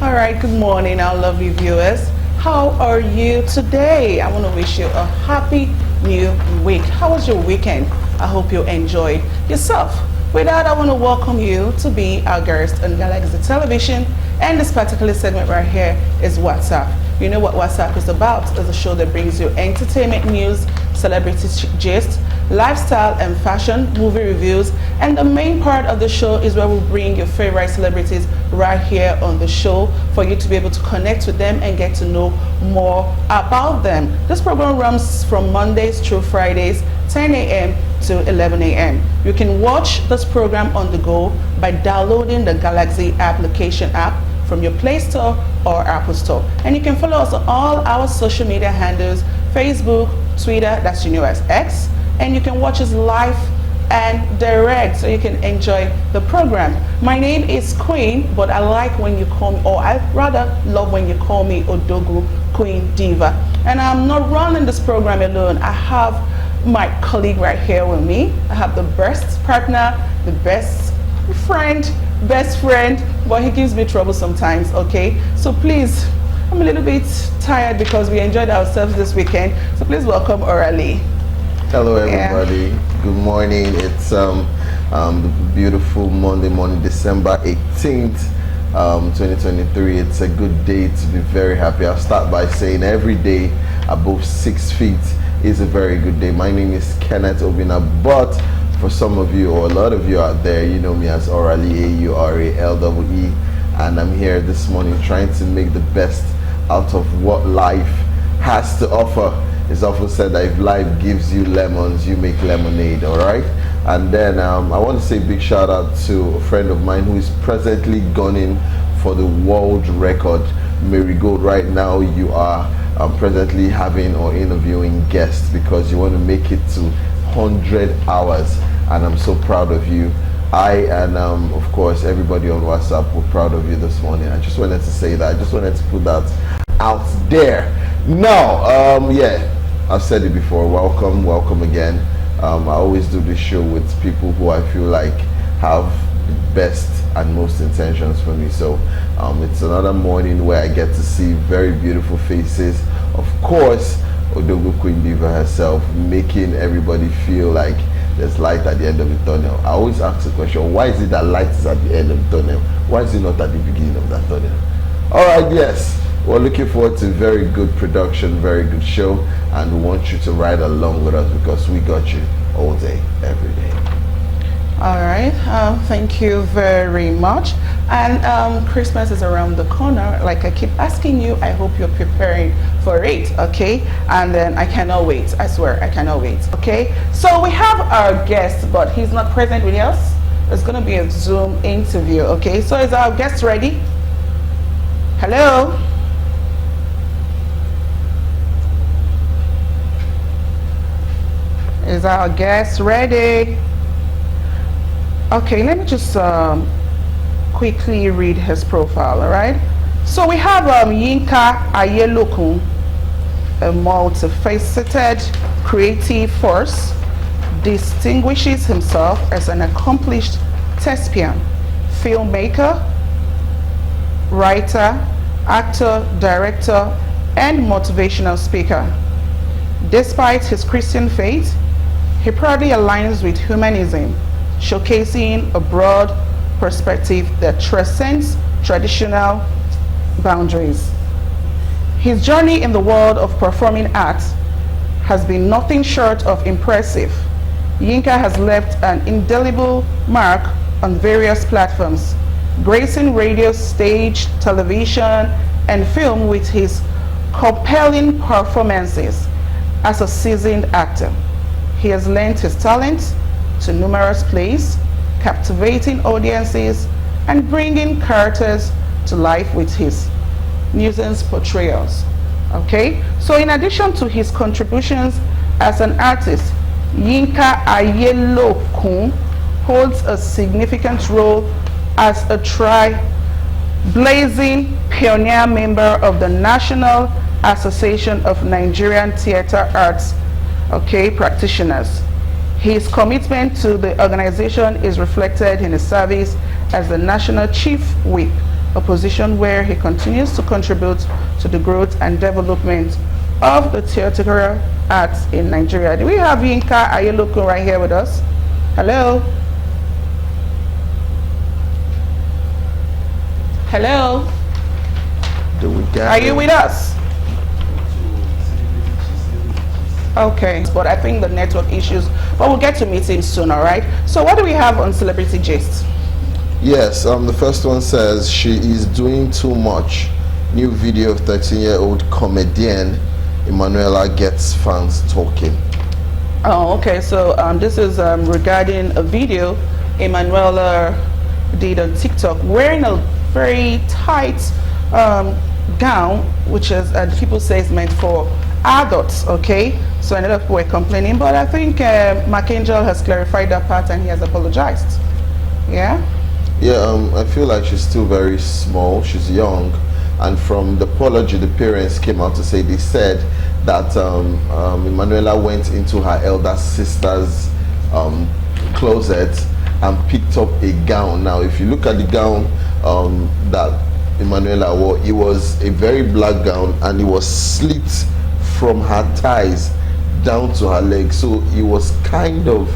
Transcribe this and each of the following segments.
All right, good morning, our lovely viewers. How are you today? I want to wish you a happy new week. How was your weekend? I hope you enjoyed yourself. With that, I want to welcome you to be our guest on Galaxy Television, and this particular segment right here is WhatsApp. You know what WhatsApp is about. It's a show that brings you entertainment news, celebrity gist, lifestyle and fashion, movie reviews, and the main part of the show is where we bring your favorite celebrities right here on the show for you to be able to connect with them and get to know more about them. This program runs from Mondays through Fridays, 10 a.m. to 11 a.m. You can watch this program on the go by downloading the Galaxy application app from your Play Store or Apple Store. And you can follow us on all our social media handles, Facebook, Twitter, that's you know as X, and you can watch us live and direct so you can enjoy the program. My name is Queen, but I like when you call me, or I rather love when you call me Odogu Queen Diva. And I'm not running this program alone. I have my colleague right here with me. I have the best partner, the best friend, but he gives me trouble sometimes, okay? So please, I'm a little bit tired because we enjoyed ourselves this weekend. So please welcome Orally. Hello everybody, Good morning. It's the beautiful Monday morning, December 18th, 2023. It's a good day to be very happy. I'll start by saying every day above 6 feet is a very good day. My name is Kenneth Obina, but for some of you or a lot of you out there, you know me as Orally, A-U-R-A-L-E-E, and I'm here this morning trying to make the best out of what life has to offer. It's often said that if life gives you lemons, you make lemonade, all right? And then I want to say a big shout out to a friend of mine who is presently gunning for the world record marigold. Right now you are presently having or interviewing guests because you want to make it to 100 hours, and I'm so proud of you. I and of course everybody on WhatsApp were proud of you this morning. I just wanted to say that. I just wanted to put that out there. Now, yeah, I've said it before. Welcome again. I always do this show with people who I feel like have the best and most intentions for me. So it's another morning where I get to see very beautiful faces. Of course, Odogu Queen Diva herself, making everybody feel like there's light at the end of the tunnel. I always ask the question, why is it that light is at the end of the tunnel? Why is it not at the beginning of that tunnel? All right, yes. We're looking forward to very good production, very good show, and we want you to ride along with us because we got you all day, every day. All right, thank you very much. And Christmas is around the corner. Like I keep asking you, I hope you're preparing for it, okay? And then I cannot wait. I swear, I cannot wait, okay? So we have our guest, but he's not present with us. It's going to be a Zoom interview, okay? So is our guest ready? Hello? Is our guest ready? Okay, let me just quickly read his profile, all right? So we have Yinka AIYELOKUN, a multifaceted creative force, distinguishes himself as an accomplished thespian, filmmaker, writer, actor, director, and motivational speaker. Despite his Christian faith, he proudly aligns with humanism, showcasing a broad perspective that transcends traditional boundaries. His journey in the world of performing arts has been nothing short of impressive. Yinka has left an indelible mark on various platforms, gracing radio, stage, television, and film with his compelling performances. As a seasoned actor, he has lent his talent to numerous plays, captivating audiences and bringing characters to life with his nuisance portrayals. Okay, so in addition to his contributions as an artist, Yinka AIYELOKUN holds a significant role as a trailblazing pioneer member of the National Association of Nigerian Theatre Arts, practitioners. His commitment to the organization is reflected in his service as the National Chief Whip a position where he continues to contribute to the growth and development of the theatrical arts in Nigeria. Do we have Yinka AIYELOKUN right here with us? Hello? Hello? Are you with us? Okay, but I think the network issues, but we'll get to meet him soon, all right? So what do we have on Celebrity Gist? Yes, the first one says, she is doing too much. New video of 13-year-old comedian Emanuela gets fans talking. Oh, okay, so this is regarding a video Emanuela did on TikTok wearing a very tight gown, which is people say is meant for adults, okay? So a lot of people were complaining, but I think Angel has clarified that part and he has apologized. Yeah? Yeah, I feel like she's still very small, she's young, and from the apology the parents came out to say, they said that Emanuela went into her elder sister's closet and picked up a gown. Now if you look at the gown that Emanuela wore, it was a very black gown and it was slit from her thighs down to her legs, so it was kind of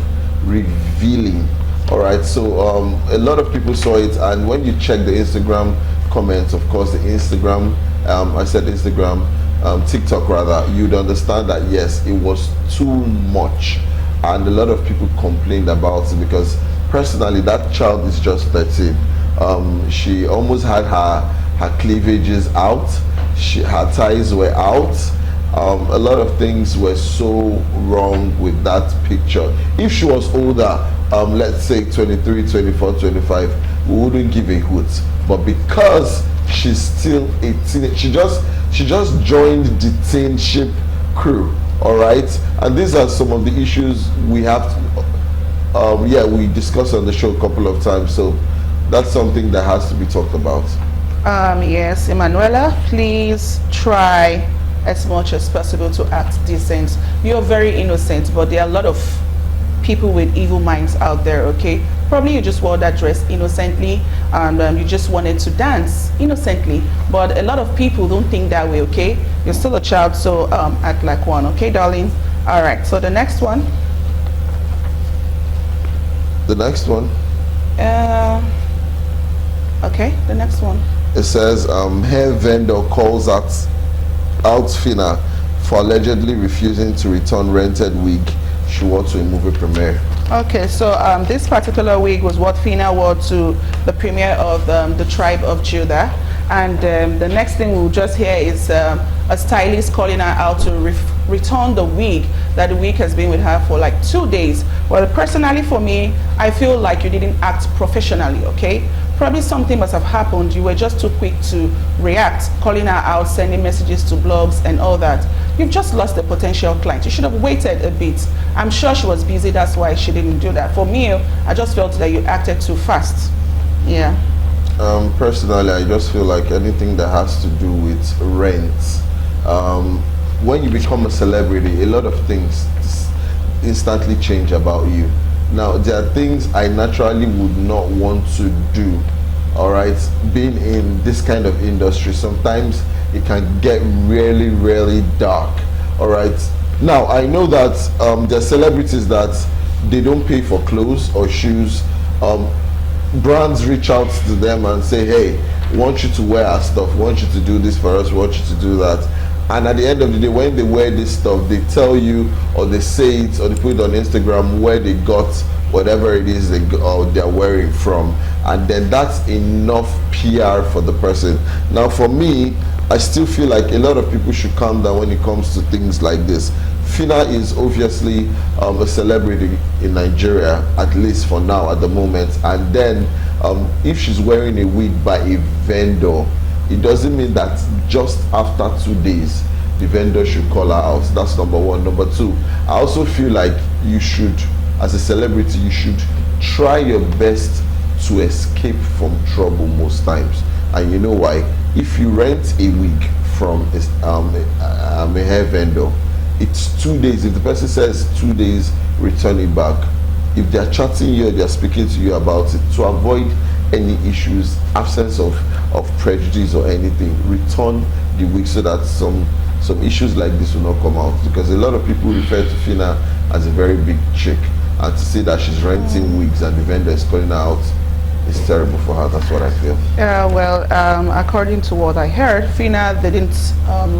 revealing. All right, so a lot of people saw it, and when you check the Instagram comments, of course the Instagram I said Instagram TikTok rather, you'd understand that yes, it was too much, and a lot of people complained about it, because personally that child is just 13. She almost had her cleavages out, her thighs were out. A lot of things were so wrong with that picture. If she was older, let's say 23, 24, 25, we wouldn't give a hoot. But because she's still 18, she just joined the teen ship crew, all right? And these are some of the issues we have to, yeah, we discussed on the show a couple of times, so that's something that has to be talked about. Yes, Emanuela, please try as much as possible to act decent. You're very innocent, but there are a lot of people with evil minds out there, okay? Probably you just wore that dress innocently and you just wanted to dance innocently, but a lot of people don't think that way, okay? You're still a child, so act like one, okay, darling? All right, so the next one. The next one? Okay, the next one. It says, hair vendor calls out Fina for allegedly refusing to return rented wig she wore to a movie premiere. Okay, so this particular wig was what Fina wore to the premiere of the Tribe of Judah, and the next thing we'll just hear is a stylist calling her out to return the wig, that the wig has been with her for like 2 days. Well, personally for me, I feel like you didn't act professionally, okay? Probably something must have happened. You were just too quick to react, calling her out, sending messages to blogs and all that. You've just lost a potential client. You should have waited a bit. I'm sure she was busy, that's why she didn't do that. For me, I just felt that you acted too fast. Yeah. Personally, I just feel like anything that has to do with rent, when you become a celebrity, a lot of things instantly change about you. Now, there are things I naturally would not want to do, all right? Being in this kind of industry, sometimes it can get really, really dark, all right? Now, I know that there are celebrities that they don't pay for clothes or shoes. Brands reach out to them and say, hey, we want you to wear our stuff, we want you to do this for us, we want you to do that. And at the end of the day, when they wear this stuff, they tell you, or they say it, or they put it on Instagram where they got whatever it is they're wearing from, and then that's enough PR for the person. Now for me, I still feel like a lot of people should calm down when it comes to things like this. Fina is obviously a celebrity in Nigeria, at least for now, at the moment, and then if she's wearing a wig by a vendor, it doesn't mean that just after 2 days the vendor should call her out. That's number one. Number two, I also feel like you should, as a celebrity, you should try your best to escape from trouble most times. And you know why? If you rent a wig from a hair vendor, it's 2 days. If the person says 2 days, return it back. If they're chatting you, they're speaking to you about it, to avoid any issues, absence of prejudice or anything, return the wig so that some issues like this will not come out, because a lot of people refer to Fina as a very big chick, and to see that she's renting wigs and the vendor is calling her out is terrible for her. That's what I feel. Well, according to what I heard, Fina didn't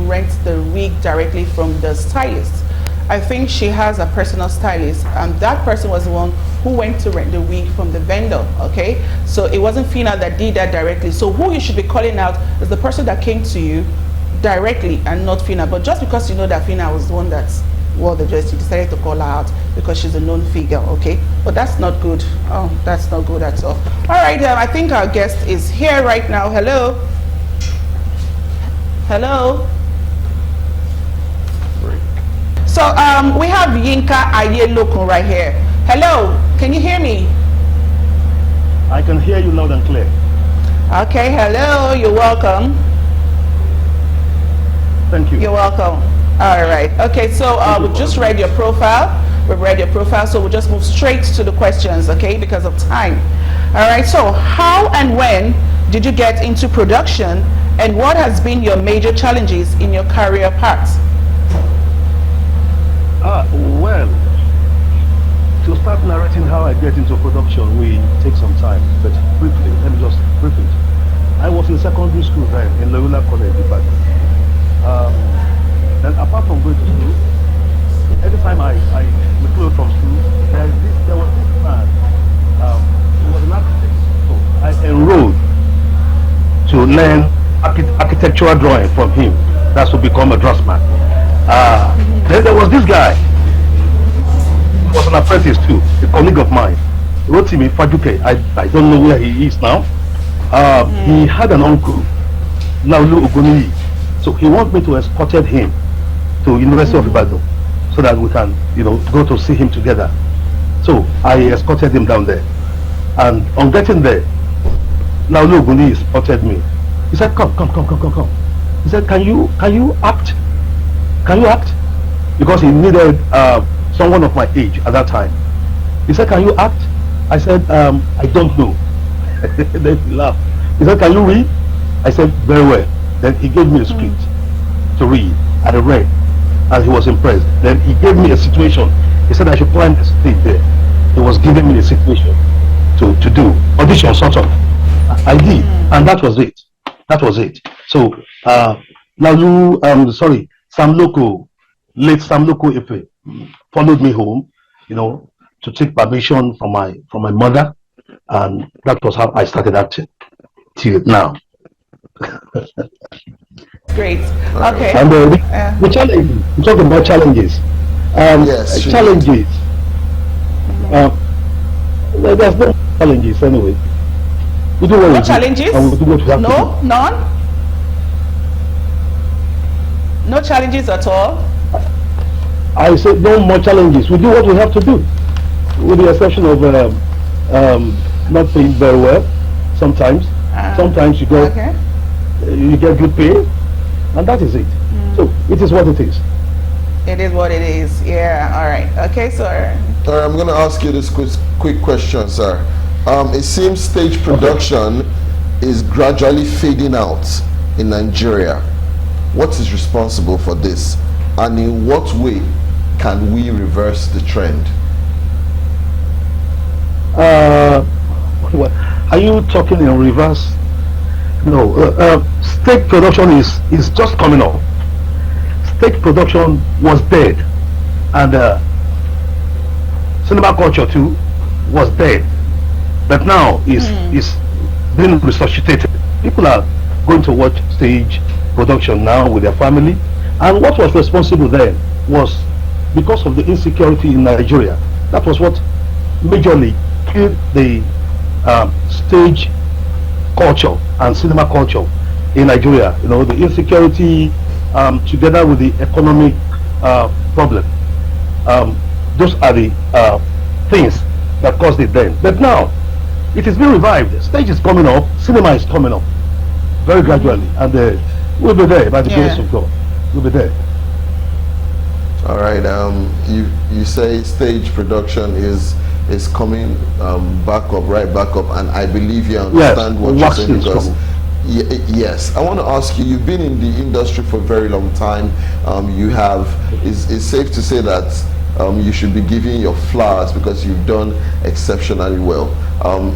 rent the wig directly from the stylist. I think she has a personal stylist, and that person was the one who went to rent the wig from the vendor. Okay, so it wasn't Fina that did that directly. So who you should be calling out is the person that came to you directly, and not Fina. But just because you know that Fina was the one that's wore the dress, you decided to call her out because she's a known figure. Okay, but that's not good. Oh, that's not good at all. All right, I think our guest is here right now. Hello. Hello. So we have Yinka AIYELOKUN right here. Hello, can you hear me? I can hear you loud and clear. Okay, hello, you're welcome. Thank you. You're welcome. All right. Okay, so we just read your profile. We've read your profile, so we'll just move straight to the questions, okay, because of time. All right, so how and when did you get into production, and what has been your major challenges in your career path? Well, to start narrating how I get into production, we take some time, but briefly, let me just briefly. I was in secondary school then in Loyola College, Ibadan. Then apart from going to school, every time I withdrew from school, there was this man, he was an architect, so I enrolled to learn architectural drawing from him. That's to become a draftsman. Then there was this guy, he was an apprentice too, a colleague of mine, Rotimi Fajuke. I don't know where he is now. He had an uncle, Laulu Ogoniyi, so he wanted me to escort him to University of Ibadan so that we can, go to see him together. So I escorted him down there, and on getting there, Laulu Ogoniyi spotted me. He said, come. He said, can you act? Can you act? Because he needed someone of my age at that time. He said, can you act? I said, I don't know. Then he laughed. He said, can you read? I said, very well. Then he gave me a script to read. I read, and he was impressed. Then he gave me a situation. He said I should plan a stage there. He was giving me a situation to do audition, sort of. I did, and that was it. That was it. So Sam Loko, late Sam Loko Ife, followed me home, to take permission from my mother, and that was how I started acting till now. Great. Okay. And the challenges. We talk about challenges. Yes. Challenges. There's no challenges anyway. We do what No we do, challenges? and we do what we have to No, none. No challenges at all. I said no more challenges. We do what we have to do, with the exception of not paying very well. Sometimes you get good pay, and that is it. So it is what it is. It is what it is. Yeah. All right. Okay, sir. All right, I'm going to ask you this quick question, sir. It seems stage production is gradually fading out in Nigeria. What is responsible for this, and in what way can we reverse the trend? Are you talking in reverse? No. Stage production is just coming up. Stage production was dead, and cinema culture too was dead, but now is being resuscitated. People are going to watch stage production now with their family, and what was responsible then was because of the insecurity in Nigeria. That was what majorly killed the stage culture and cinema culture in Nigeria. The insecurity together with the economic problem. Those are the things that caused it then. But now it is being revived. Stage is coming up, cinema is coming up very gradually, and we'll be there by the grace of God. We'll be there. All right. You say stage production is is coming back up, right back up, and I believe you understand what you're saying, because yes, I want to ask you, you've been in the industry for a very long time. You have, it's safe to say that you should be giving your flowers, because you've done exceptionally well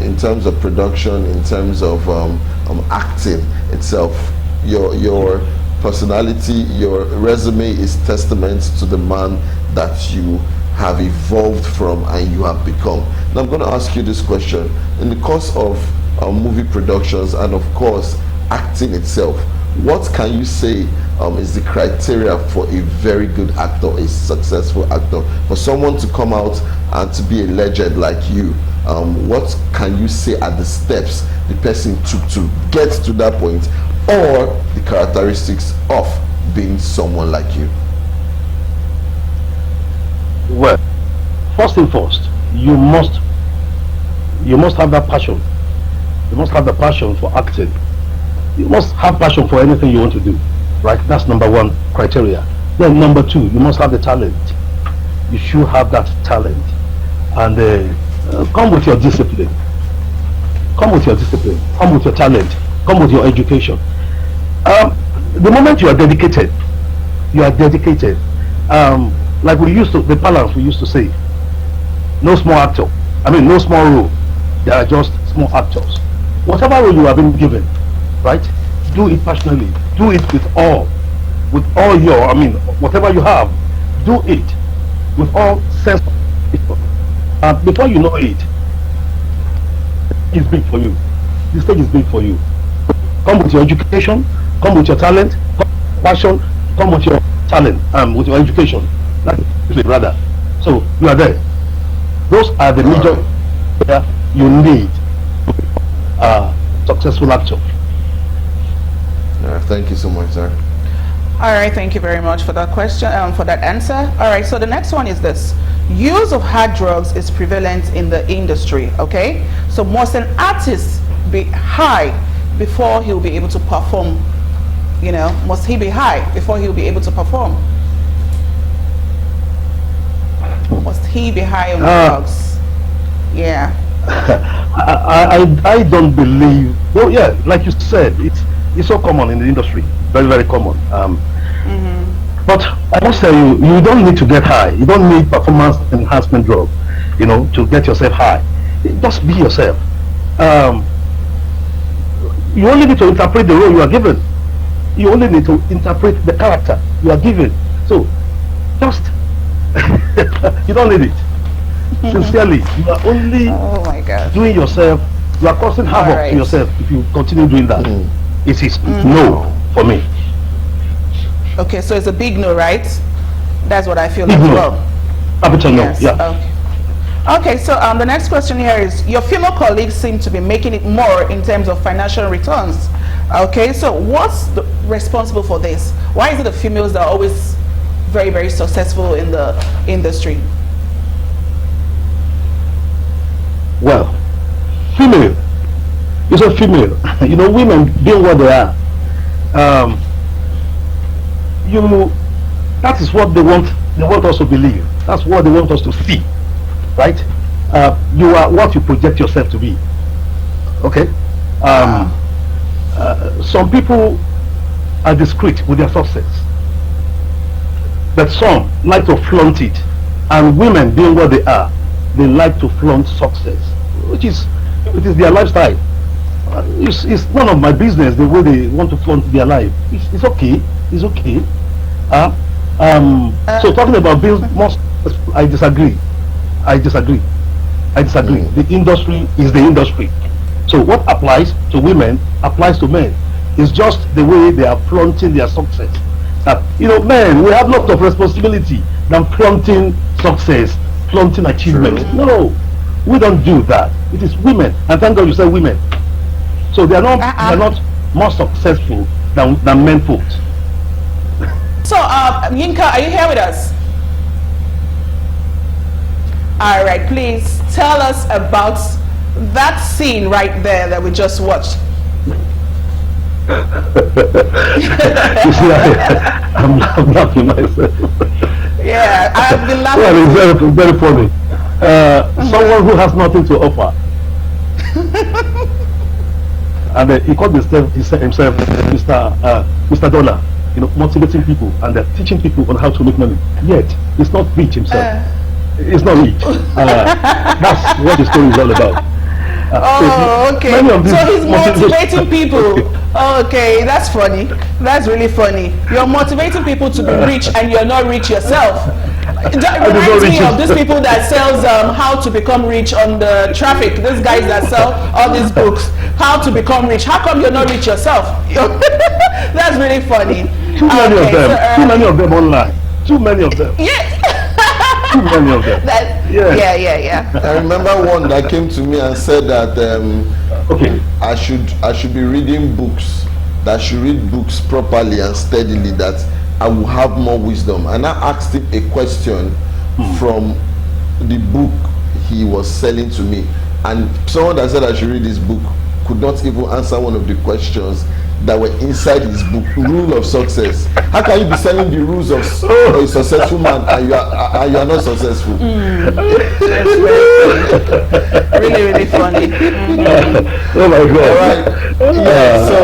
in terms of production, in terms of acting itself. Your personality, your resume is testament to the man that you have evolved from and you have become. Now I'm going to ask you this question. In the course of movie productions and of course acting itself, what can you say is the criteria for a very good actor, a successful actor? For someone to come out and to be a legend like you, what can you say are the steps the person took to get to that point, or the characteristics of being someone like you? Well, first thing first, you must have that passion. You must have the passion for acting. You must have passion for anything you want to do, right? That's number one criteria. Then number two, you must have the talent. You should have that talent, and come with your discipline. Come with your discipline. Come with your talent. Come with your education. The moment you are dedicated, you are dedicated. Like we used to, the balance we used to say, no small actor. I mean, no small role. They are just small actors. Whatever role you have been given, right? Do it passionately. Do it with all your, I mean, whatever you have, do it with all sense. Before you know it, it's big for you. The stage is big for you. Come with your education, come with your talent, come with passion, come with your talent, with your education. That's it, rather. So you are there. Those are the major that you need a successful actor. Thank you so much, sir. All right, thank you very much for that question, for that answer. All right, so the next one is this. Use of hard drugs is prevalent in the industry, okay? So must an artist be high before he'll be able to perform? You know, must he be high before he'll be able to perform? Must he be high on drugs? Yeah. I don't believe. Well, yeah, like you said, it's so common in the industry, very, very common. But I must tell you, you don't need to get high. You don't need performance enhancement drug, you know, to get yourself high. Just be yourself. You only need to interpret the role you are given. You only need to interpret the character you are given. So, just you don't need it. Sincerely, you are only doing yourself. You are causing havoc to yourself if you continue doing that. It is no for me. Okay, so it's a big no, right? That's what I feel as well. Capital no. Yeah. Okay, so the next question here is, your female colleagues seem to be making it more in terms of financial returns. Okay, so what's responsible for this? Why is it the females that are always very, very successful in the industry? Well, female. You said female. You know, women being what they are. That is what they want us to believe. That's what they want us to see, right? You are what you project yourself to be. Okay. Some people are discreet with their success, but some like to flaunt it, and women being what they are, they like to flaunt success, which is their lifestyle. It's none of my business the way they want to flaunt their life. It's okay. It's okay. So talking about being more, I disagree. The industry is the industry. So what applies to women applies to men. It's just the way they are flaunting their success. You know, men, we have lots of responsibility than flaunting success, flaunting achievement. True. No, we don't do that. It is women, and thank God you said women. So they are not more successful than men folks. So, Yinka, are you here with us? All right, please tell us about that scene right there that we just watched. You see, I'm laughing myself. Yeah, I've been laughing. Well, it's very, very funny. someone who has nothing to offer. And he called himself Mr. Dollar, motivating people, and they're teaching people on how to make money. Yet he's not rich himself. He's not rich. That's what the story is all about. Okay. So he's motivating people. Okay, that's funny. That's really funny. You're motivating people to be rich, and you're not rich yourself. That reminds me of these people that sells how to become rich on the traffic. These guys that sell all these books, how to become rich. How come you're not rich yourself? That's really funny. Too many of them. Too many of them online. Too many of them. Yeah. Too many of them. Yeah. I remember one that came to me and said that I should be reading books, that I should read books properly and steadily, that I will have more wisdom. And I asked him a question from the book he was selling to me, and someone that said I should read this book could not even answer one of the questions that were inside his book. Rule of success. How can you be selling the rules of a successful man and you are not successful? Really funny. Oh my God! All right. Yeah. So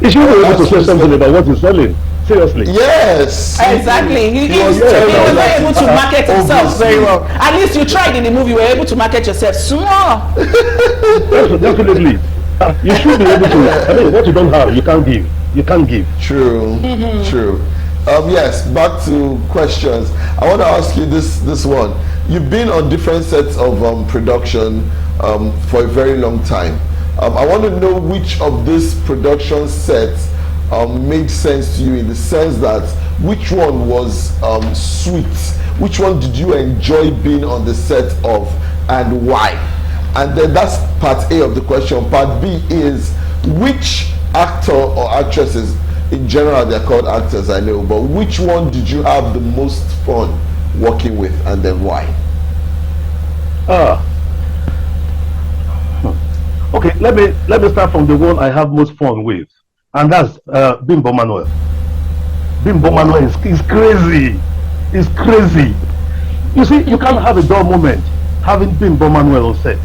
you should be able to say something about what he's selling. Seriously. Yes. Exactly. He was not able to market himself very well. At least you tried in the movie. You were able to market yourself small. Definitely. You should be able to. I mean, what you don't have, you can't give. You can't give. True. True. Yes. Back to questions. I want to ask you this one. You've been on different sets of production for a very long time. I want to know which of these production sets made sense to you, in the sense that which one was sweet, which one did you enjoy being on the set of, and why? And then that's part A of the question. Part B is, which actor or actresses, in general they're called actors, I know, but which one did you have the most fun working with, and then why? Okay, let me start from the one I have most fun with, and that's Bimbo Manuel. Bimbo Manuel is crazy. It's crazy. You see, you can't have a dull moment having Bimbo Manuel on set.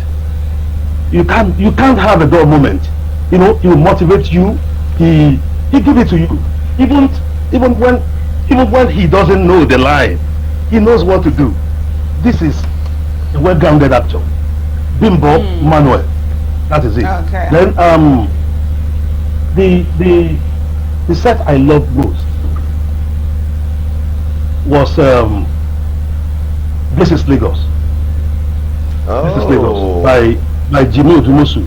You can't have a dull moment. He will motivate you. He give it to you. Even when he doesn't know the line, he knows what to do. This is a well-grounded actor. Bimbo Manuel. That is it. Okay. Then the set I loved most was This is Lagos. Oh. This is Lagos by Jimmy Odumosu.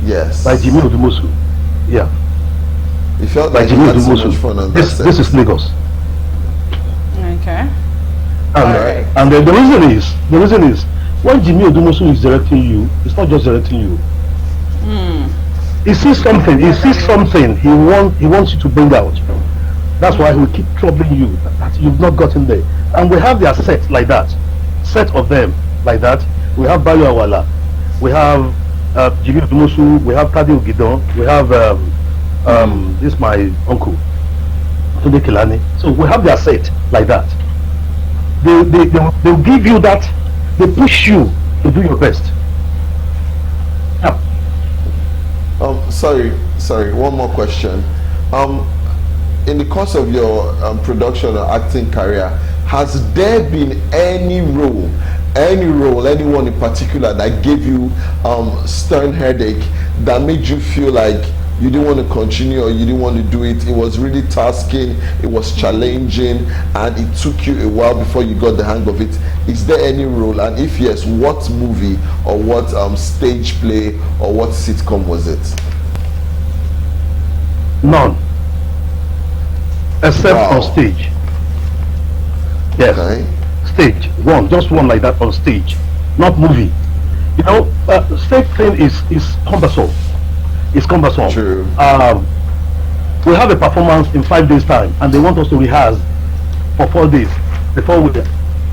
Yes. By Jimmy Odumosu. Yeah. You felt By like Jimmy you had so Odumosu. much fun on that set. This is Lagos. Okay. And, and the reason is when Jimmy Odumosu is directing you, it's not just directing you. He sees something. He sees something. He wants you to bring out. That's why he will keep troubling you that you've not gotten there. And we have their set like that. Set of them like that. We have Bayo Awala. We have Jimmy Odumosu. We have Kadi Ogidon. We have this is my uncle, Tunde Kilani. So we have their set like that. They'll give you that. They push you to do your best. Yeah. Sorry, one more question. In the course of your production or acting career, has there been any role, anyone in particular that gave you stern headache, that made you feel like you didn't want to continue or you didn't want to do it? It was really tasking, it was challenging, and it took you a while before you got the hang of it. Is there any role? And if yes, what movie or what stage play or what sitcom was it? None. Except on stage. Yes. Okay. Stage. One. Just one like that on stage. Not movie. You know, stage thing is cumbersome. It's cumbersome. True. We have a performance in 5 days time, and they want us to rehearse for 4 days before we.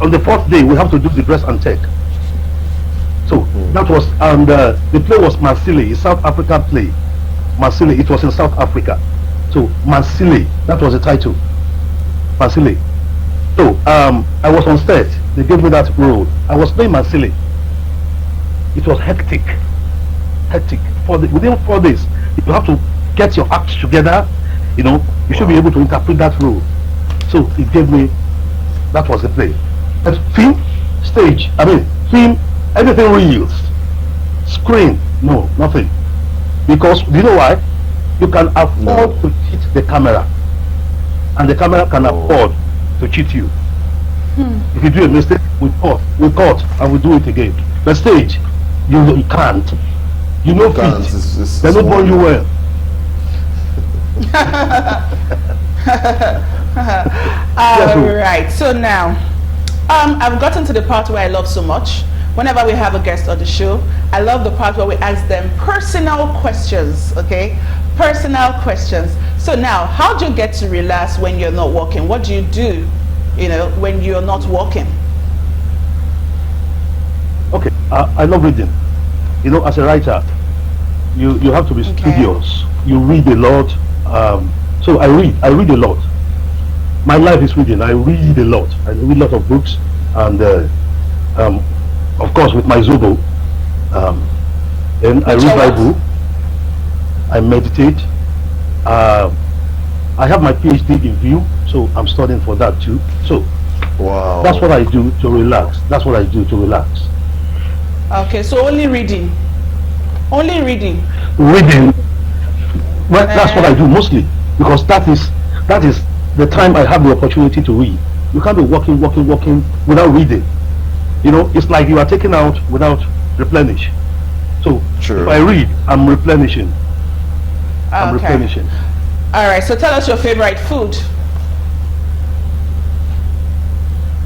On the 4th day, we have to do the dress and take. So that was, and the play was Mansili, a South African play. Mansili, it was in South Africa. So Mansili, that was the title. Mansili. So I was on stage. They gave me that role. I was playing Mansili. It was hectic. Hectic. Within 4 days, you have to get your act together. You know, you should be able to interpret that role. So it gave me, that was the play. But film, stage, film, everything reels. Screen, no, nothing. Because, you know why? You can afford to cheat the camera. And the camera can afford to cheat you. If you do a mistake, we cut, and we do it again. The stage, you can't. You know, they don't born you well. Right. So now, I've gotten to the part where I love so much. Whenever we have a guest on the show, I love the part where we ask them personal questions. Okay, personal questions. So now, how do you get to relax when you're not working? What do you do, you know, when you're not working? Okay, I love reading. You know, as a writer, you have to be studious. You read a lot. So I read a lot. My life is reading. I read a lot. I read a lot of books, and of course with my Zobo, and I read Bible. I meditate. I have my PhD in view, so I'm studying for that too. So that's what I do to relax. That's what I do to relax. Okay, so only reading. Only reading. Reading. Well, that's what I do mostly, because that is the time I have the opportunity to read. You can't be walking without reading. You know, it's like you are taking out without replenish. So if I read, I'm replenishing. I'm replenishing. All right. So tell us your favorite food.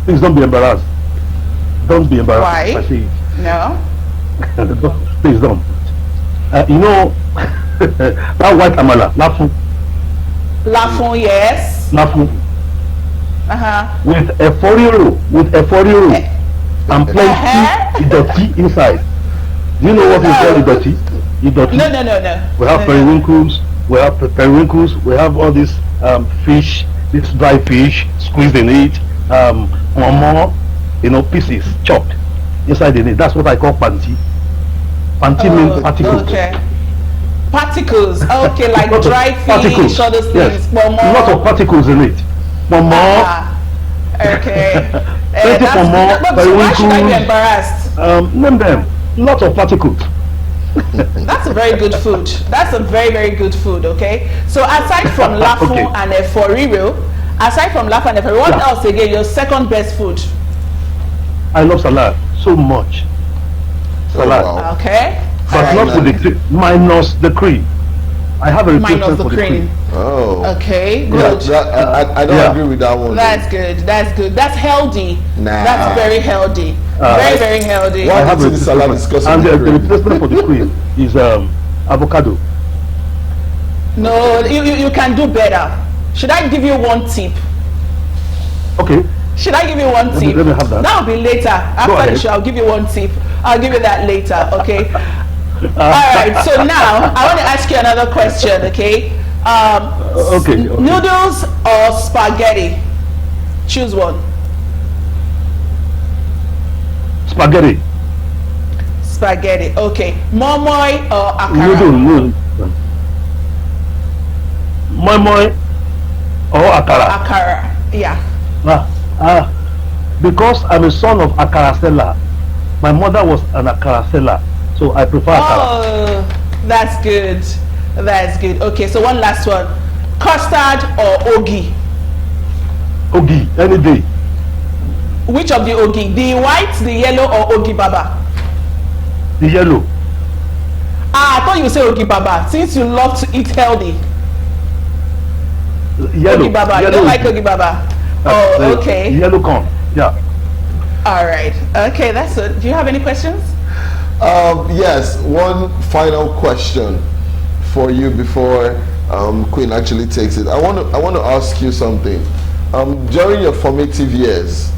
Please don't be embarrassed. Don't be embarrassed. Why? I see. No. Please don't. You know, that white amala, lafun. Lafun, yes. Lafun. With a 40 roll, and plenty idoti inside. Do you know what is called idoti? Idoti. No. We have periwinkles. We have periwinkles. We have all this fish, this dry fish squeezed in it. More, you know, pieces chopped inside in it. That's what I call panti. Panti means particles. Okay. Particles. Okay, like dry fish, all those things. Yes. Lots of particles in it. More. Okay. Plenty for more. Why should I be embarrassed? Name them. Lots of particles. That's a very good food. That's a very, very good food. Okay. So aside from lafun and eforiro, what else again? Your second best food? I love salad so much. Salad. Okay. But not with the cream, minus the cream. I have a replacement for the cream. Oh. Okay, good. Yeah, I don't agree with that one. That's good. That's good. That's healthy. Nah. That's very healthy. Very, very healthy. Why have the salad discussing and the the replacement for the cream is avocado. No, you can do better. Should I give you one tip? Okay. Should I give you one tip? Let me have that. That will be later. After the show, I'll give you one tip. I'll give you that later, okay? Alright, so now I want to ask you another question, okay? Okay. Noodles or spaghetti? Choose one. Spaghetti. Spaghetti, okay. Moi or akara? Noodle. Moi or akara? Akara, yeah. Because I'm a son of akara seller. My mother was an akara seller, so I prefer akara. Oh, that's good. That's good. Okay, so one last one. Custard or ogi? Ogi, any day. Which of the ogi? The white, the yellow, or ogi baba? The yellow. I thought you said ogi baba, since you love to eat healthy. Yellow. Ogi baba, yellow. You don't like ogi baba? Oh, okay. Yellow corn, yeah. All right. Okay, that's it. Do you have any questions? Yes, one final question for you before Queen actually takes it. I want to ask you something. During your formative years,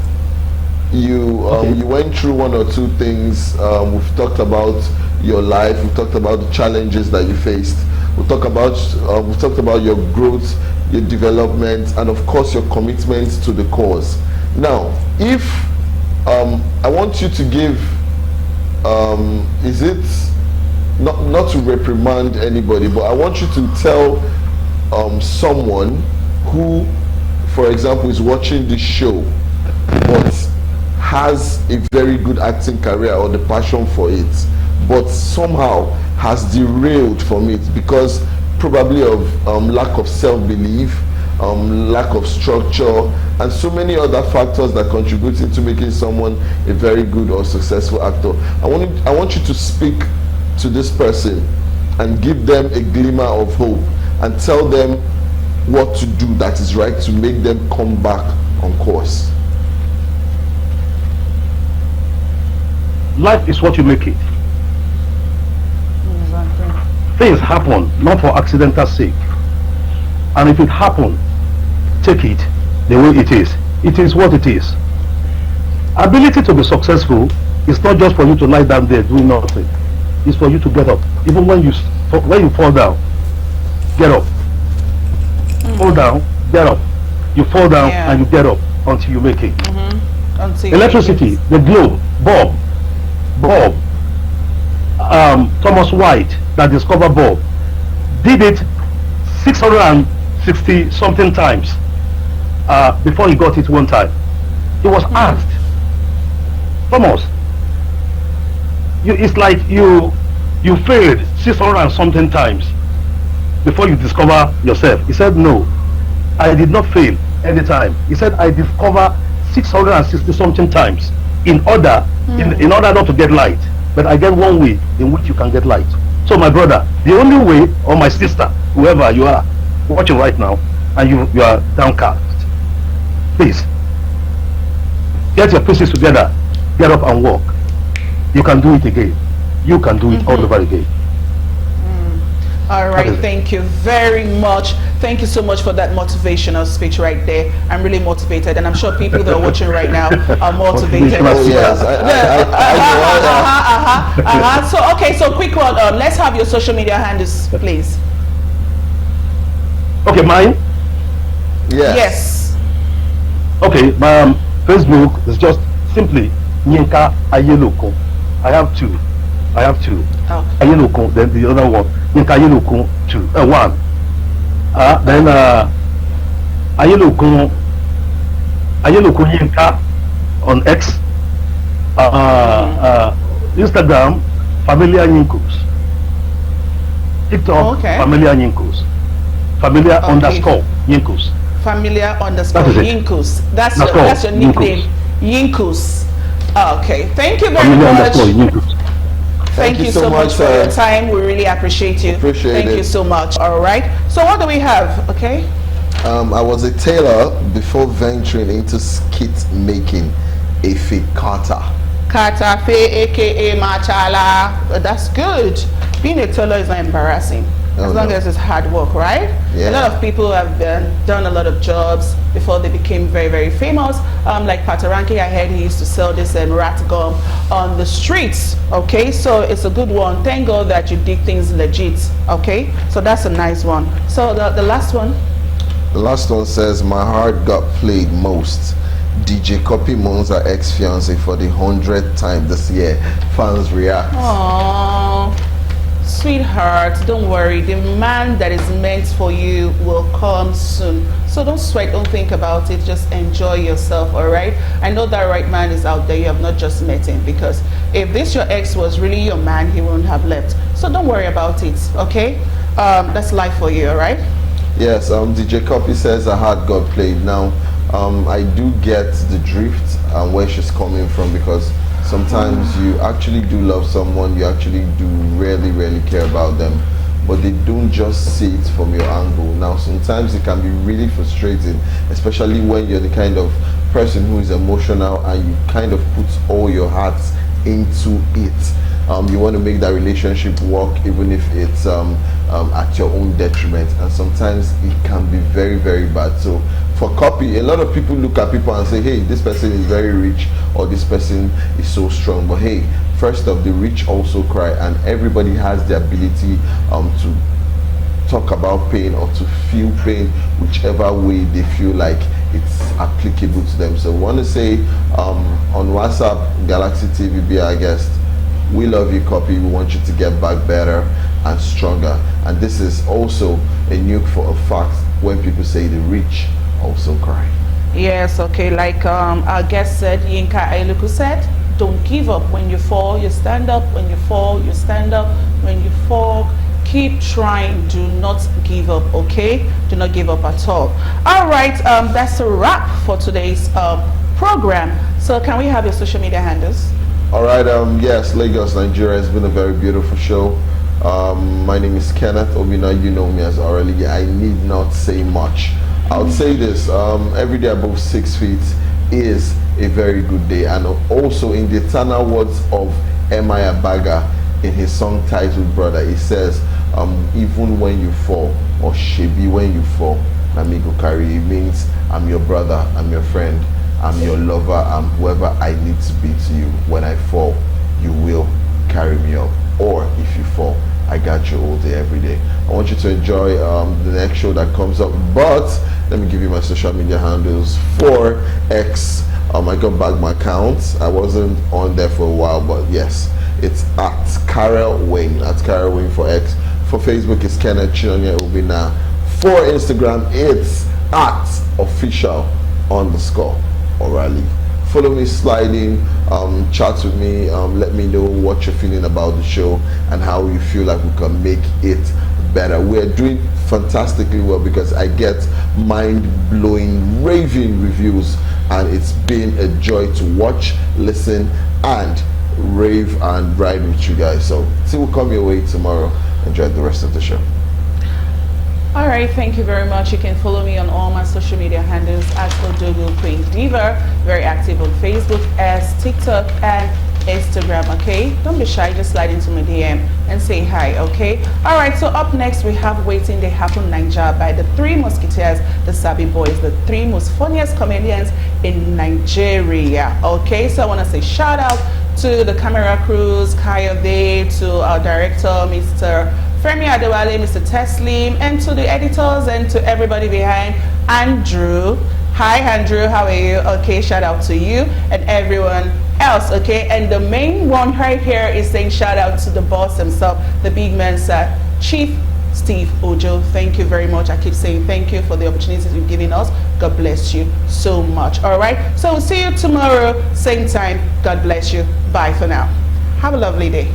you went through one or two things. We've talked about your life. We've talked about the challenges that you faced. we talked about your growth, your development, and of course your commitment to the cause. Now, if I want you to give, is it not to reprimand anybody, but I want you to tell someone who, for example, is watching this show but has a very good acting career or the passion for it, but somehow has derailed from it because probably of lack of self-belief, lack of structure, and so many other factors that contribute into making someone a very good or successful actor. I want you to speak to this person and give them a glimmer of hope and tell them what to do that is right to make them come back on course. Life is what you make it. Exactly. Things happen not for accidental sake, and if it happen, take it the way it is. It is what it is. Ability to be successful is not just for you to lie down there doing nothing. It's for you to get up. Even when you fall down, get up. Fall down, get up. You fall down and you get up until you make it. Until Electricity, the globe, bulb, Thomas White that discovered bulb did it 660 something times before he got it one time. He was asked, Thomas, it's like you failed 600 and something times before you discover yourself. He said, no, I did not fail any time. He said, I discovered 660 something times in order not to get light, but I get one way in which you can get light. So my brother, the only way, or my sister, whoever you are watching right now, and you are downcast, please get your pieces together, get up and walk. You can do it again. You can do it all over again. All right, thank you very much. Thank you so much for that motivational speech right there. I'm really motivated, and I'm sure people that are watching right now are motivated. Oh yes. So okay, so quick one. Let's have your social media handles, please. Okay, mine. Yes. Okay, my Facebook is just simply Yinka AIYELOKUN. I have two. Oh. AIYELOKUN, then the other one, Yinka AIYELOKUN 1. Then AIYELOKUN Yinka on X. Instagram, Familiar Yinkos. TikTok, Familiar Yinkos. Familiar _ Yinkos. Familiar _ Yinkos. That's your nickname, Yinkos. Okay, thank you very much. Thank you so much for your time. We really appreciate you. Thank you so much. All right. So what do we have? Okay. I was a tailor before venturing into skit making. A fake Carter. Carter, aka Machala. That's good. Being a tailor is not embarrassing. As long as it's hard work, right? Yeah. A lot of people have done a lot of jobs before they became very, very famous. Like Pataranki, I heard he used to sell this rat gum on the streets. Okay, so it's a good one. Thank God that you did things legit. Okay, so that's a nice one. So the last one. The last one says, my heart got played most. DJ Copy Monza ex-fiance for the 100th time this year. Fans react. Aww. Sweetheart, don't worry, the man that is meant for you will come soon. So don't sweat, don't think about it, just enjoy yourself. All right, I know that right man is out there. You have not just met him, because if this your ex was really your man, he wouldn't have left. So don't worry about it. Okay, that's life for you. All right. Yes, DJ Copy says her heart got played. Now I do get the drift and where she's coming from, because sometimes you actually do love someone, you actually do really care about them, but they don't just see it from your angle. Now sometimes it can be really frustrating, especially when you're the kind of person who is emotional and you kind of put all your heart into it. You want to make that relationship work, even if it's at your own detriment, and sometimes it can be very bad. So for Copy, a lot of people look at people and say, hey, this person is very rich, or this person is so strong. But hey, first off, the rich also cry, and everybody has the ability to talk about pain or to feel pain, whichever way they feel like it's applicable to them. So I want to say on WhatsApp, Galaxy TV, our guest, we love you copy. We want you to get back better and stronger. And this is also a nuke for a fact when people say the rich also cry. Yes, okay, like our guest said, Yinka AIYELOKUN said, don't give up. When you fall, you stand up. When you fall, you stand up. When you fall, keep trying. Do not give up, okay? Do not give up at all. All right, that's a wrap for today's program. So can we have your social media handles? All right, yes, Lagos, Nigeria has been a very beautiful show. My name is Kenneth Obina. You know me as Aurelie. I need not say much. I would say this, every day above 6 feet is a very good day. And also in the eternal words of Emma Baga in his song titled Brother, he says, even when you fall, or shebi when you fall, Namigo carry, it means I'm your brother, I'm your friend, I'm your lover, I'm whoever I need to be to you. When I fall, you will carry me up. Or if you fall, I got you all day, every day. I want you to enjoy the next show that comes up. But let me give you my social media handles. For X, I got back my accounts. I wasn't on there for a while, but yes, it's at Carol Wayne. At Carol Wayne for X. For Facebook, it's Kenneth Chinyere Obina. For Instagram, it's at official_O'Reilly. Follow me, sliding, chat with me, let me know what you're feeling about the show and how you feel like we can make it better. We're doing fantastically well because I get mind-blowing, raving reviews, and it's been a joy to watch, listen, and rave and ride with you guys. So see, we'll come your way tomorrow. Enjoy the rest of the show. All right, thank you very much. You can follow me on all my social media handles at Odogo Queen Diva. Very active on Facebook, as TikTok, and Instagram, okay? Don't be shy, just slide into my DM and say hi, okay? All right, so up next we have Waiting They Happen Nigeria by the Three Musketeers, the Sabi Boys, the three most funniest comedians in Nigeria, okay? So I want to say shout out to the camera crews, Kayode, to our director, Mr. Femi Adewale, Mr. Teslim, and to the editors and to everybody behind. Andrew, hi Andrew, how are you? Okay, shout out to you and everyone else, okay? And the main one right here is saying shout out to the boss himself, the big man, sir, Chief Steve Ojo. Thank you very much. I keep saying thank you for the opportunities you've given us. God bless you so much. All right, so we'll see you tomorrow, same time. God bless you. Bye for now. Have a lovely day.